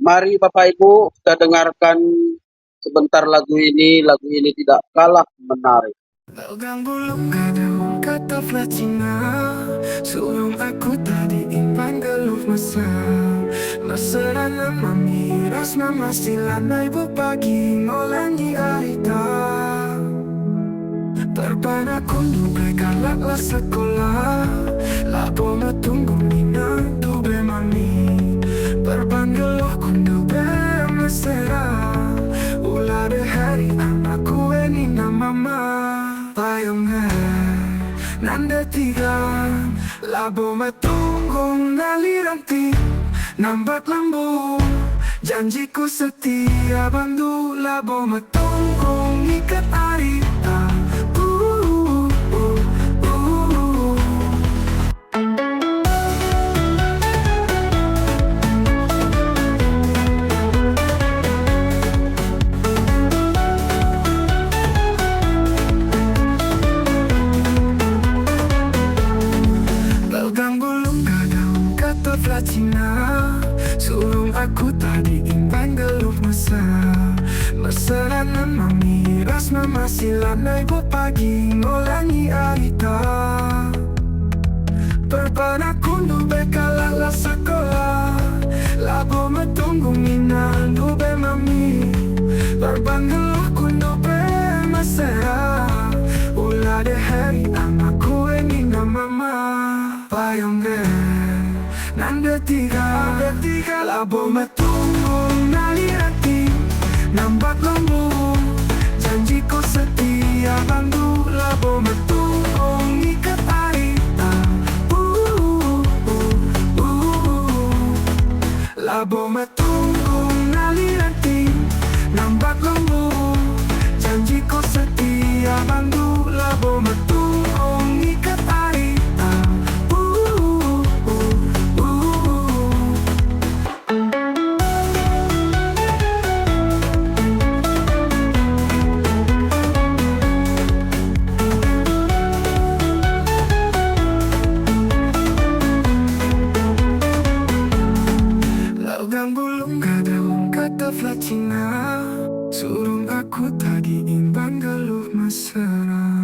Mari Bapak Ibu kita dengarkan sebentar lagu ini tidak kalah menarik. Logam bulung kadang kata Cina, sulung aku tadi impan geluh masa Masarana mamiras mama silanai pagi ngolangi arita Terpana kundu bekalaklah sekolah Lapo matunggu minang dube mami Perpangeloh kundu bermesera Ulah hari anakku ini nama mama Payung nanda tiga Labo matunggung naliranti Nambat lambu Janjiku setia bandu Labo matunggung ikat arita Cina, sulung aku tadi impan geluh masa Meseranan mamiras mama silanai pagi ngolangi arita Perpana kundu bekalala sekolah Labo metunggu minang dube mami Perban geluh kundu bermesera Ulah de hari anakku ini nama mama Payung Nanda tiga Labo matunggung nalirati Nampak lembu Janjiku setia bandu Labo matunggung ikat arita Labo matunggung nalirati Nampak lembu Janjiku setia bandu Labo matunggung ikat arita Logam bulung kadang kata Cina, surung aku tadi imban geluh mesra.